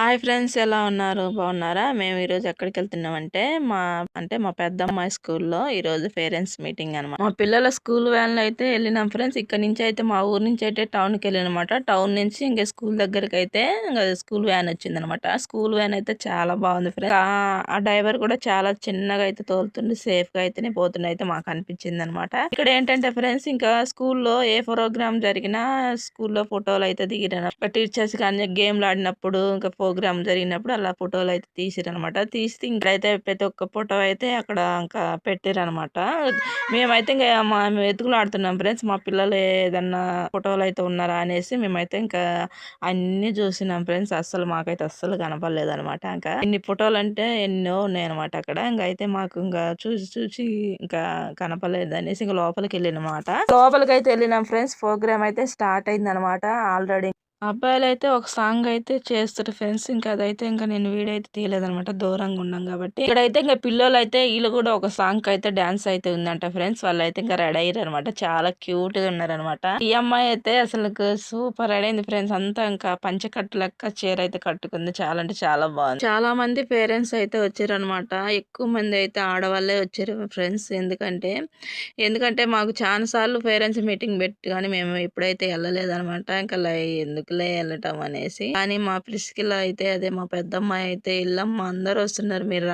Hi friends, ఎలా ఉన్నారు? బాగున్నారా? మేము ఈరోజు ఎక్కడికెళ్తున్నామంటే, మా పెద్దమ్మాయి స్కూల్‌లో ఈరోజు పేరెంట్స్ మీటింగ్ అనమాట. మా పిల్లల స్కూల్ వ్యాన్‌లో అయితే ఎళ్ళినాం ఫ్రెండ్స్. ఇక్కడి నుంచయితే మా ఊరు నుంచయితే టౌన్‌కెళ్ళానమాట. టౌన్ నుంచి ఇంక స్కూల్ దగ్గరికైతే ఇంగ స్కూల్ వ్యాన్ వచ్చిందనమాట. స్కూల్ వ్యాన్ అయితే చాలా బాగుంది ఫ్రెండ్స్. ఆ డ్రైవర్ కూడా చాలా చిన్నగా అయితే తోలుతుండు. సేఫ్‌గా అయితేనే పోతుండయితే మాకనిపించిందనమాట. ఇక్కడ ఏంటంటే ఫ్రెండ్స్, ఇంకా స్కూల్‌లో ఏ ప్రోగ్రామ్ జరిగినా స్కూల్‌లో ఫోటోలయితే దిగిరన టీచర్స్ కానీ గేమ్‌లు ఆడినప్పుడు, ఇంకా ప్రోగ్రామ్ జరిగినప్పుడు అలా ఫోటోలయితే తీసిరనమాట. తీస్తే ఇక్కడైతే ప్రతి ఒక్క ఫోటో అయితే అక్కడ ఇంకా పెట్టిరనమాట. మేమైతే ఇంక మేము వెతుకులాడుతున్నాం ఫ్రెండ్స్. మా పిల్లలు ఏదన్నా ఫోటోలయితే ఉన్నారా అనేసి మేమైతే ఇంకా అన్నీ చూసినాం ఫ్రెండ్స్. మాకైతే అస్సలు కనపడలేదనమాట. ఇంకా ఇన్ని ఫోటోలంటే ఎన్నో ఉన్నాయనమాట అక్కడ. ఇంకయితే మాకు ఇంకా చూసి చూసి ఇంకా కనపడలేదనేసి ఇంక లోపలికెళ్ళినమాట. లోపలికైతే వెళ్ళినాం ఫ్రెండ్స్. ప్రోగ్రామ్ అయితే స్టార్ట్ అయిందనమాట ఆల్రెడీ. అబ్బాయిలైతే ఒక సాంగ్ అయితే చేస్తారు ఫ్రెండ్స్. ఇంకా అదైతే ఇంకా నేను వీడియో అయితే తీయలేదనమాట, దూరంగా ఉన్నాం కాబట్టి. ఇక్కడైతే ఇంకా పిల్లోలైతే వీళ్ళు కూడా ఒక సాంగ్ అయితే డాన్స్ అయితే ఉందంట ఫ్రెండ్స్. వాళ్ళైతే ఇంకా రెడీ అయ్యారనమాట. చాలా క్యూట్ గా ఉన్నారనమాట. ఈ అమ్మాయి అయితే అసలు సూపర్ రెడీ అయింది ఫ్రెండ్స్. అంతా ఇంకా పంచకట్టు లెక్క చీర అయితే కట్టుకుంది. చాలా అంటే చాలా బాగుంది. చాలా మంది పేరెంట్స్ అయితే వచ్చారనమాట. ఎక్కువ మంది అయితే ఆడవాళ్ళే వచ్చారు ఫ్రెండ్స్. ఎందుకంటే మాకు చాలా సార్లు పేరెంట్స్ మీటింగ్ పెట్టి కానీ మేము ఎప్పుడైతే వెళ్ళలేదనమాట. ఇంకా ఎందుకులే వెళ్ళటం అనేసి. కానీ మా ప్రిస్కిల అయితే, అదే మా పెద్దమ్మాయి అయితే, ఇల్లమ్మ అందరూ వస్తున్నారు, మీరు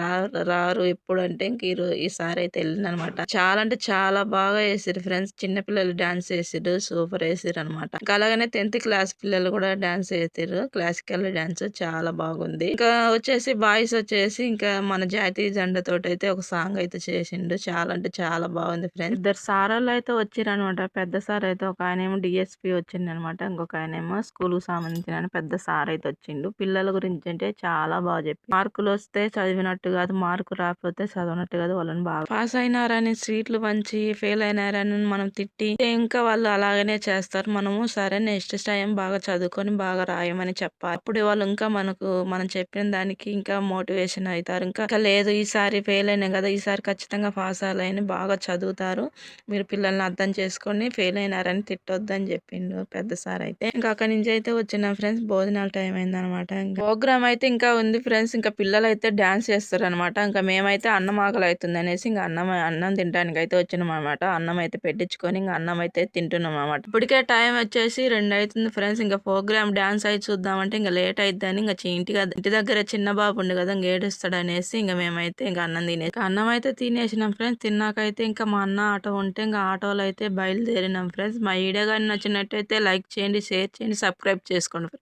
రారు ఎప్పుడు అంటే ఇంక ఈసారి అయితే వెళ్ళిందనమాట. చాలా అంటే చాలా బాగా వేసారు ఫ్రెండ్స్. చిన్నపిల్లలు డాన్స్ వేసారు, సూపర్ వేసారు అనమాట. ఇంకా అలాగనే 10th క్లాస్ పిల్లలు కూడా డాన్స్ వేసారు. క్లాసికల్ డాన్స్ చాలా బాగుంది. ఇంకా వచ్చేసి బాయ్స్ వచ్చేసి ఇంకా మన జాతీయ జెండాతోటి అయితే ఒక సాంగ్ అయితే చేసిండు. చాలా అంటే చాలా బాగుంది ఫ్రెండ్స్. ఇద్దరు సారోళ్ళు అయితే వచ్చిరనమాట. పెద్ద సార్ అయితే ఒక ఆయనేమో డిఎస్పి వచ్చిండనమాట. ఇంకొక ఆయనేమో స్కూల్‌కి సంబంధించిన పెద్ద సార్ అయితే వచ్చిండు. పిల్లల గురించి అంటే చాలా బాగా చెప్పి, మార్కులు వస్తే చదివినట్టు కాదు, మార్కు రాకపోతే చదవనట్టు కాదు, వాళ్ళని బాగా పాస్ అయినారని స్వీట్లు పంచి, ఫెయిల్ అయినారని మనం తిట్టి ఇంకా వాళ్ళు అలాగనే చేస్తారు. మనము సరే నెక్స్ట్ టైం బాగా చదువుకొని బాగా రాయమని చెప్పాలి. అప్పుడు వాళ్ళు ఇంకా మనం చెప్పిన దానికి ఇంకా మోటివేషన్ అవుతారు. ఇంకా లేదు, ఈసారి ఫెయిల్ అయినా కదా, ఈసారి ఖచ్చితంగా పాస్ అవ్వాలని బాగా చదువుతారు. మీరు పిల్లల్ని అర్థం చేసుకొని ఫెయిల్ అయినారని తిట్టొద్దని చెప్పిండు పెద్ద సార్ అయితే. ఇంకా అక్కడి నుంచి అయితే వచ్చిన ఫ్రెండ్స్. భోజనాల టైం అయిందనమాట. ఇంకా ప్రోగ్రామ్ అయితే ఇంకా ఉంది ఫ్రెండ్స్. ఇంకా పిల్లలు అయితే డాన్స్ చేస్తారు అనమాట. ఇంకా మేమైతే అన్నం ఆకలి అవుతుంది అనేసి ఇంకా అన్నం తినడానికి అయితే వచ్చినాం అనమాట. అన్నం అయితే పెట్టించుకొని ఇంకా అన్నం అయితే తింటున్నాం అనమాట. ఇప్పటికే టైం వచ్చేసి 2 అవుతుంది ఫ్రెండ్స్. ఇంకా ప్రోగ్రామ్ డాన్స్ అయితే చూద్దామంటే ఇంకా లేట్ అయిద్దని ఇంకా ఇంటి దగ్గర చిన్న బాబు ఉండు కదా, ఇంకా ఏడుస్తాడు అనేసి ఇంకా మేమైతే ఇంకా అన్నం అయితే తినేసినాం ఫ్రెండ్స్. తిన్నాకైతే ఇంకా మా అన్న ఆటో ఉంటే ఇంకా ఆటోలో అయితే బయలుదేరినాం ఫ్రెండ్స్. మా వీడియో కానీ నచ్చినట్టయితే లైక్ చేయండి, షేర్ చేయండి, సబ్స్క్రైబ్ చేసుకోండి.